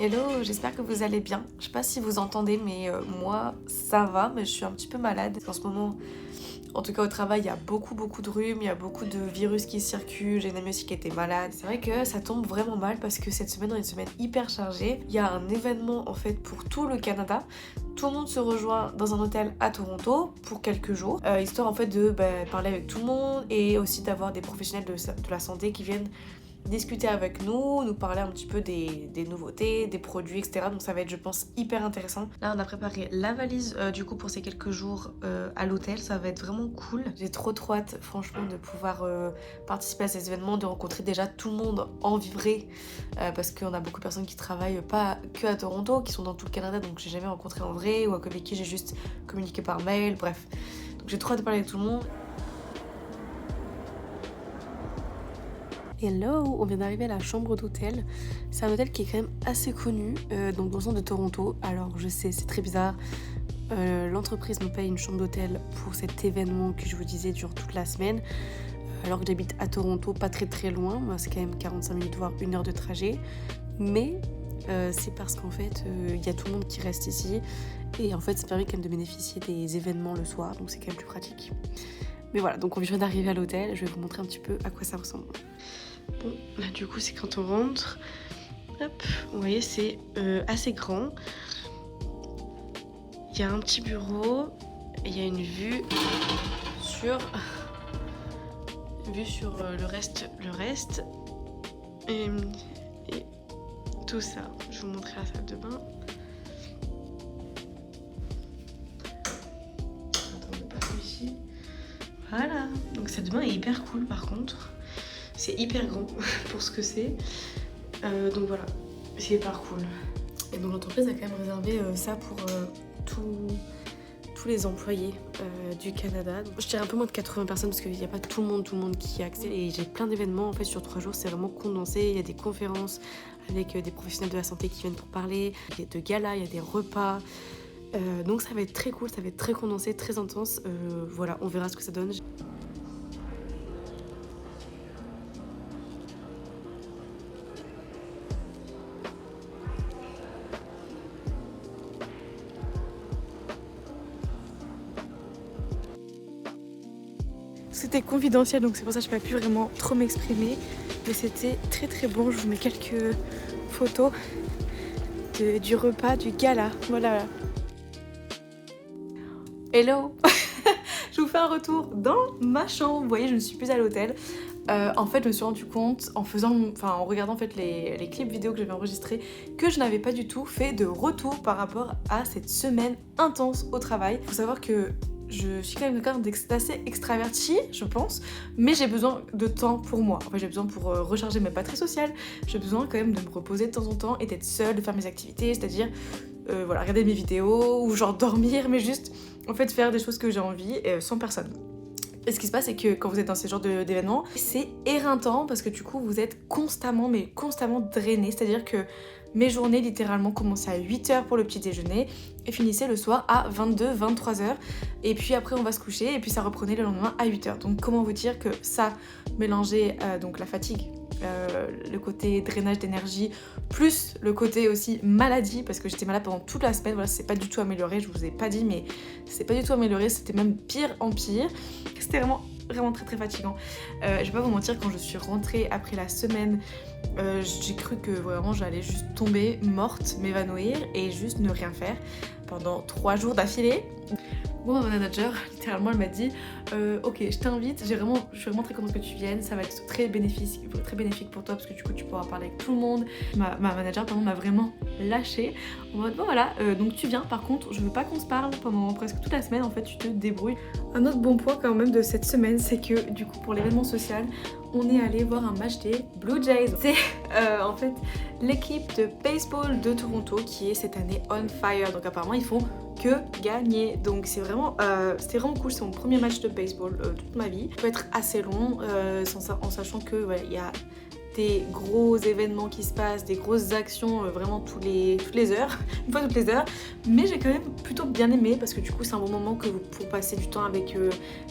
Hello, j'espère que vous allez bien. Je sais pas si vous entendez, mais moi ça va, mais je suis un petit peu malade. En ce moment, en tout cas au travail, il y a beaucoup de rhume, il y a beaucoup de virus qui circulent. J'ai une amie aussi qui était malade. C'est vrai que ça tombe vraiment mal parce que cette semaine est une semaine hyper chargée. Il y a un événement en fait pour tout le Canada. Tout le monde se rejoint dans un hôtel à Toronto pour quelques jours, histoire en fait de parler avec tout le monde et aussi d'avoir des professionnels de la santé qui viennent discuter avec nous parler un petit peu des nouveautés, des produits, etc. Donc ça va être, je pense, hyper intéressant. Là, on a préparé la valise du coup pour ces quelques jours à l'hôtel. Ça va être vraiment cool. J'ai trop hâte, franchement, de pouvoir participer à ces événements, de rencontrer déjà tout le monde en vrai, parce qu'on a beaucoup de personnes qui travaillent pas que à Toronto, qui sont dans tout le Canada, donc j'ai jamais rencontré en vrai, ou avec qui j'ai juste communiqué par mail, bref. Donc j'ai trop hâte de parler avec tout le monde. Hello, on vient d'arriver à la chambre d'hôtel. C'est un hôtel qui est quand même assez connu, donc dans le centre de Toronto. Alors je sais, c'est très bizarre. L'entreprise me paye une chambre d'hôtel pour cet événement que je vous disais dure toute la semaine. Alors que j'habite à Toronto, pas très loin. Moi, c'est quand même 45 minutes, voire 1 heure de trajet. Mais c'est parce qu'en fait, il y a tout le monde qui reste ici. Et en fait, ça permet quand même de bénéficier des événements le soir. Donc c'est quand même plus pratique. Mais voilà, donc on vient d'arriver à l'hôtel. Je vais vous montrer un petit peu à quoi ça ressemble. Bon, là du coup c'est quand on rentre. Hop, vous voyez c'est assez grand. Il y a un petit bureau. Il y a une vue sur le reste. Et tout ça. Je vais vous montrer la salle de bain. Attendez pas ici. Voilà. Donc cette de bain est hyper cool par contre. C'est hyper grand pour ce que c'est. Donc voilà, c'est hyper cool. Et donc l'entreprise a quand même réservé ça pour tous les employés du Canada. Donc, je dirais un peu moins de 80 personnes parce qu'il n'y a pas tout le monde qui y a accès. Et j'ai plein d'événements en fait sur 3 jours, c'est vraiment condensé. Il y a des conférences avec des professionnels de la santé qui viennent pour parler. Il y a de galas, il y a des repas. Donc ça va être très cool, ça va être très condensé, très intense. Voilà, on verra ce que ça donne. C'était confidentiel, donc c'est pour ça que je n'ai pas pu vraiment trop m'exprimer. Mais c'était très bon. Je vous mets quelques photos du repas, du gala. Voilà. Hello. Je vous fais un retour dans ma chambre. Vous voyez, je ne suis plus à l'hôtel. En fait, je me suis rendu compte en regardant en fait les clips vidéo que j'avais enregistrés que je n'avais pas du tout fait de retour par rapport à cette semaine intense au travail. Il faut savoir que je suis quand même quelqu'un d'assez extraverti, je pense, mais j'ai besoin de temps pour moi. En fait, j'ai besoin pour recharger mes batteries sociales. J'ai besoin quand même de me reposer de temps en temps et d'être seule, de faire mes activités, c'est-à-dire voilà, regarder mes vidéos ou genre dormir, mais juste en fait faire des choses que j'ai envie sans personne. Et ce qui se passe, c'est que quand vous êtes dans ce genre d'événements, c'est éreintant parce que du coup, vous êtes constamment drainé. C'est-à-dire que mes journées, littéralement, commençaient à 8h pour le petit déjeuner et finissaient le soir à 23h. Et puis après, on va se coucher et puis ça reprenait le lendemain à 8h. Donc, comment vous dire que ça, mélangé donc la fatigue, le côté drainage d'énergie, plus le côté aussi maladie, parce que j'étais malade pendant toute la semaine, voilà, c'est pas du tout amélioré, je vous ai pas dit, mais c'est pas du tout amélioré, c'était même pire en pire. C'était vraiment très fatigant. Je vais pas vous mentir, quand je suis rentrée après la semaine, j'ai cru que vraiment j'allais juste tomber morte, m'évanouir et juste ne rien faire pendant 3 jours d'affilée. Bon, ma manager, littéralement, elle m'a dit ok, je t'invite, je suis vraiment très contente que tu viennes, ça va être très bénéfique pour toi parce que du coup tu pourras parler avec tout le monde. Ma manager, pardon, m'a vraiment lâchée en mode bon voilà, donc tu viens, par contre, je veux pas qu'on se parle pendant presque toute la semaine, en fait, tu te débrouilles. Un autre bon point quand même de cette semaine, c'est que du coup, pour l'événement social, on est allé voir un match des Blue Jays. C'est en fait l'équipe de baseball de Toronto qui est cette année on fire, donc apparemment ils font que gagner. Donc c'était vraiment cool, c'est mon premier match de baseball toute ma vie. Ça peut être assez long en sachant que il y a des gros événements qui se passent, des grosses actions vraiment toutes les heures, une fois toutes les heures, mais j'ai quand même plutôt bien aimé parce que du coup c'est un bon moment pour passer du temps avec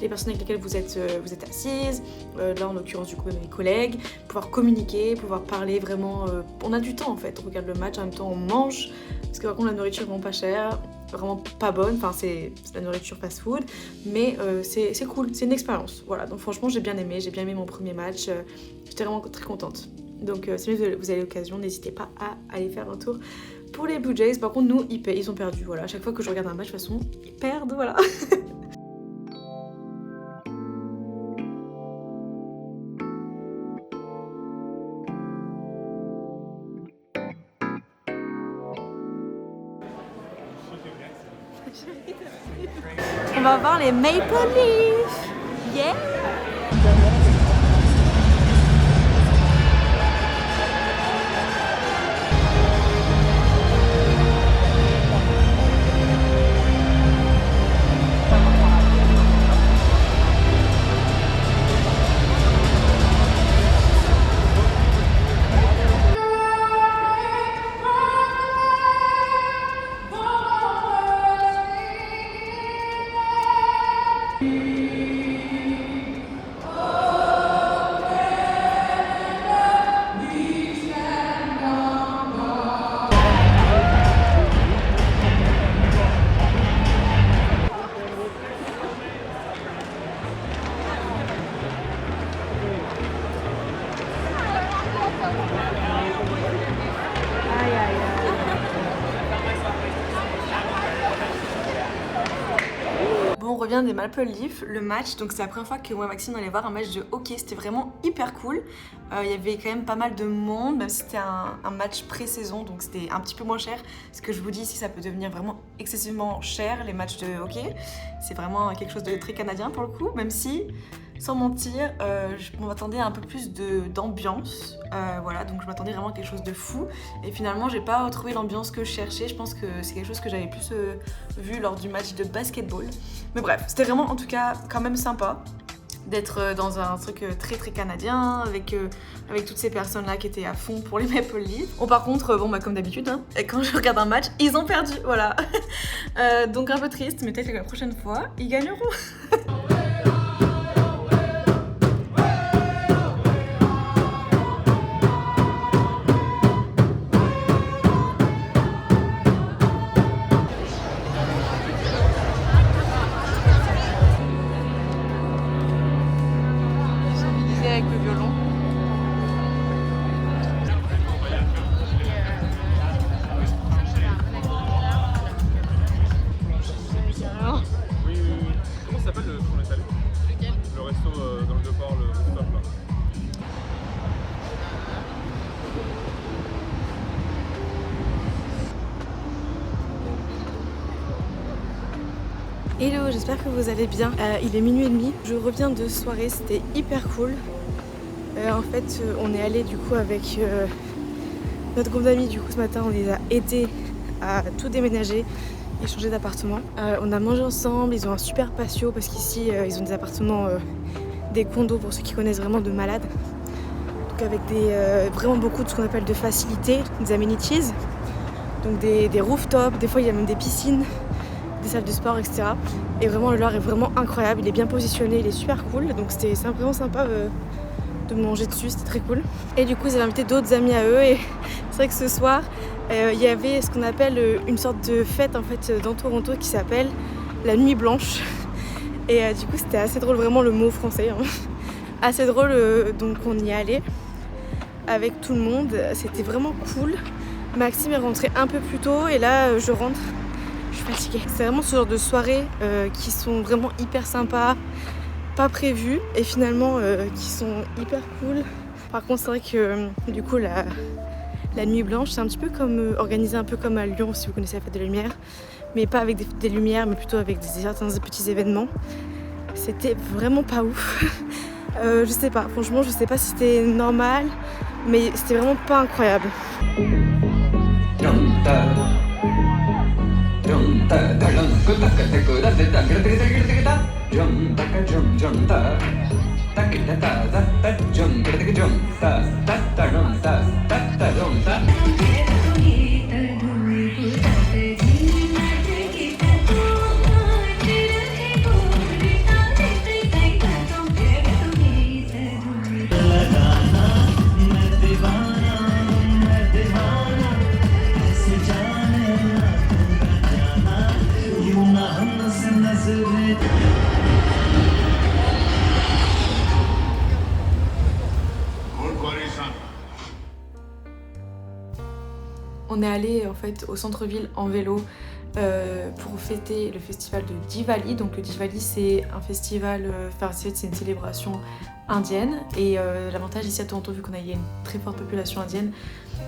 les personnes avec lesquelles vous êtes assises, là en l'occurrence du coup mes collègues, pouvoir communiquer, pouvoir parler vraiment, on a du temps en fait, on regarde le match, en même temps on mange, parce que par contre la nourriture est vraiment pas chère, vraiment pas bonne, enfin c'est la nourriture fast food, mais c'est cool, c'est une expérience, voilà, donc franchement j'ai bien aimé mon premier match, j'étais vraiment très contente. Donc si vous avez l'occasion, n'hésitez pas à aller faire un tour pour les Blue Jays. Par contre nous ils ont perdu, voilà, à chaque fois que je regarde un match de toute façon ils perdent, voilà. On va voir les Maple Leafs. Yeah. On revient des Maple Leafs, le match, donc c'est la première fois que moi et Maxime on allait voir un match de hockey, c'était vraiment hyper cool. Il y avait quand même pas mal de monde, même si c'était un match pré-saison, donc c'était un petit peu moins cher. Ce que je vous dis ici, ça peut devenir vraiment excessivement cher, les matchs de hockey. C'est vraiment quelque chose de très canadien pour le coup, même si, sans mentir, je m'attendais à un peu plus d'ambiance. Voilà, donc je m'attendais vraiment à quelque chose de fou. Et finalement, j'ai pas retrouvé l'ambiance que je cherchais. Je pense que c'est quelque chose que j'avais plus vu lors du match de basketball. Mais bref, c'était vraiment en tout cas quand même sympa d'être dans un truc très très canadien avec toutes ces personnes là qui étaient à fond pour les Maple Leafs. Bon par contre, bon bah comme d'habitude, hein, quand je regarde un match, ils ont perdu, voilà. Donc un peu triste, mais peut-être que la prochaine fois, ils gagneront. Avec le violon. Oui. Comment ça s'appelle le qu'on est allé? Lequel? Le resto dans le Vieux-Port, le rooftop là. Hello, j'espère que vous allez bien. Il est minuit et demi. Je reviens de soirée, c'était hyper cool. En fait, on est allé du coup avec notre groupe d'amis. Du coup, ce matin, on les a aidés à tout déménager et changer d'appartement. On a mangé ensemble. Ils ont un super patio parce qu'ici, ils ont des appartements, des condos pour ceux qui connaissent vraiment de malades. Donc avec vraiment beaucoup de ce qu'on appelle de facilités, des amenities. Donc des rooftops. Des fois, il y a même des piscines, des salles de sport, etc. Et vraiment le leur est vraiment incroyable, il est bien positionné, il est super cool, donc c'est vraiment sympa de manger dessus, c'était très cool. Et du coup ils avaient invité d'autres amis à eux et c'est vrai que ce soir il y avait ce qu'on appelle une sorte de fête en fait dans Toronto qui s'appelle la Nuit Blanche. Et du coup c'était assez drôle, vraiment le mot français, hein. Assez drôle, donc on y allait avec tout le monde, c'était vraiment cool. Maxime est rentré un peu plus tôt et là je rentre. Je suis fatiguée. C'est vraiment ce genre de soirées qui sont vraiment hyper sympas, pas prévues et finalement qui sont hyper cool. Par contre, c'est vrai que du coup la nuit blanche, c'est un petit peu comme organisé un peu comme à Lyon si vous connaissez la fête de la lumière, mais pas avec des lumières, mais plutôt avec certains petits événements. C'était vraiment pas ouf. Je sais pas, franchement, je sais pas si c'était normal, mais c'était vraiment pas incroyable. On est allé en fait au centre-ville en vélo pour fêter le festival de Diwali. Donc le Diwali c'est un festival, c'est une célébration indienne et l'avantage ici à Toronto vu qu'on a une très forte population indienne,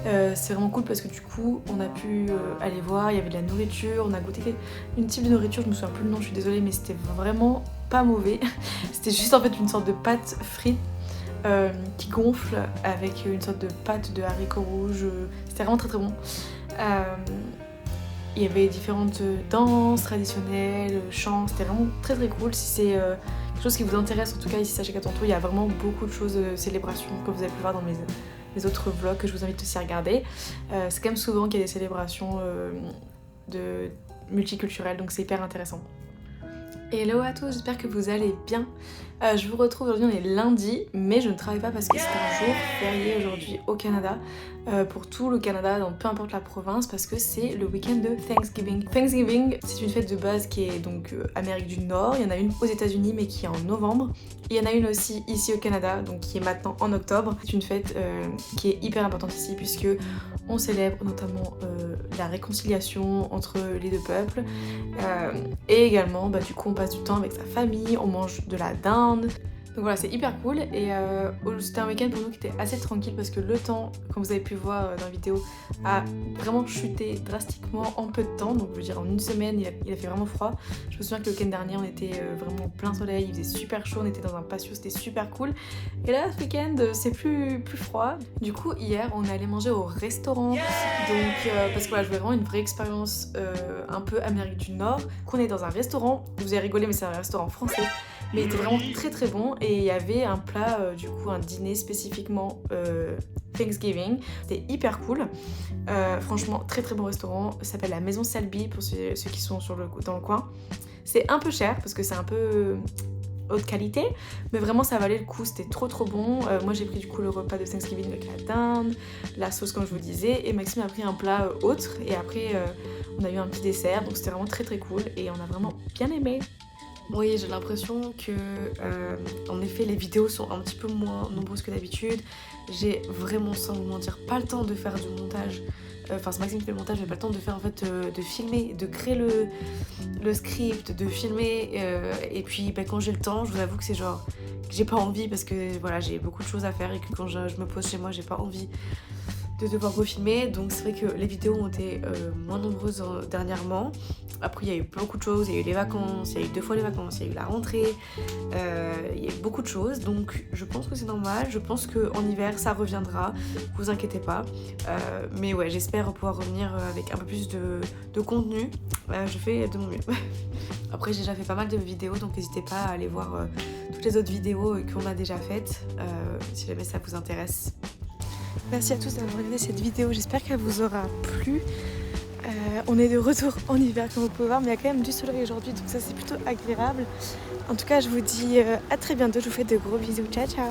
c'est vraiment cool parce que du coup on a pu aller voir, il y avait de la nourriture, on a goûté une type de nourriture, je me souviens plus le nom, je suis désolée, mais c'était vraiment pas mauvais. C'était juste en fait une sorte de pâte frite qui gonfle avec une sorte de pâte de haricots rouges, c'était vraiment très très bon. Il y avait différentes danses traditionnelles, chants, c'était vraiment très très cool. Si c'est quelque chose qui vous intéresse, en tout cas ici à Toronto, il y a vraiment beaucoup de choses, célébrations, comme vous avez pu voir dans mes autres vlogs que je vous invite aussi à regarder. C'est quand même souvent qu'il y a des célébrations multiculturelles, donc c'est hyper intéressant. Hello à tous, j'espère que vous allez bien. Je vous retrouve aujourd'hui, on est lundi, mais je ne travaille pas parce que c'est un jour férié aujourd'hui au Canada, pour tout le Canada, dans peu importe la province, parce que c'est le week-end de Thanksgiving. Thanksgiving, c'est une fête de base qui est donc Amérique du Nord, il y en a une aux États-Unis mais qui est en novembre. Il y en a une aussi ici au Canada, donc qui est maintenant en octobre. C'est une fête qui est hyper importante ici puisque on célèbre notamment la réconciliation entre les deux peuples et également du coup on passe du temps avec sa famille, on mange de la dinde. Donc voilà, c'est hyper cool et c'était un week-end pour nous qui était assez tranquille parce que le temps, comme vous avez pu voir dans la vidéo, a vraiment chuté drastiquement en peu de temps. Donc je veux dire en une semaine, il a fait vraiment froid. Je me souviens que le week-end dernier, on était vraiment plein soleil, il faisait super chaud, on était dans un patio, c'était super cool. Et là, ce week-end, c'est plus froid. Du coup, hier, on est allé manger au restaurant. Donc, parce que voilà, je voulais vraiment une vraie expérience un peu Amérique du Nord. Qu'on est dans un restaurant, vous avez rigolé, mais c'est un restaurant français. Mais il était vraiment très très bon et il y avait un plat, du coup un dîner spécifiquement Thanksgiving. C'était hyper cool. Franchement, très très bon restaurant. Ça s'appelle la Maison Selby pour ceux qui sont dans le coin. C'est un peu cher parce que c'est un peu haute qualité, mais vraiment ça valait le coup, c'était trop trop bon. Moi j'ai pris du coup le repas de Thanksgiving avec la dinde, la sauce comme je vous disais, et Maxime a pris un plat autre et après on a eu un petit dessert, donc c'était vraiment très très cool et on a vraiment bien aimé. Oui, j'ai l'impression que, en effet, les vidéos sont un petit peu moins nombreuses que d'habitude. J'ai vraiment, sans vous mentir, pas le temps de faire du montage. Enfin, c'est Maxime qui fait le montage, j'ai pas le temps de faire en fait, de filmer, de créer le script, de filmer. Et puis, quand j'ai le temps, je vous avoue que c'est genre que j'ai pas envie parce que voilà, j'ai beaucoup de choses à faire et que quand je me pose chez moi, j'ai pas envie de devoir refilmer. Donc c'est vrai que les vidéos ont été moins nombreuses dernièrement. Après il y a eu beaucoup de choses, il y a eu les vacances, il y a eu 2 fois les vacances, il y a eu la rentrée, il y a eu beaucoup de choses, donc je pense que c'est normal, je pense qu'en hiver ça reviendra, vous inquiétez pas, mais ouais, j'espère pouvoir revenir avec un peu plus de contenu, je fais de mon mieux. Après j'ai déjà fait pas mal de vidéos, donc n'hésitez pas à aller voir toutes les autres vidéos qu'on a déjà faites, si jamais ça vous intéresse. Merci à tous d'avoir regardé cette vidéo, j'espère qu'elle vous aura plu. On est de retour en hiver comme vous pouvez voir, mais il y a quand même du soleil aujourd'hui, donc ça c'est plutôt agréable. En tout cas, je vous dis à très bientôt, je vous fais de gros bisous, ciao ciao.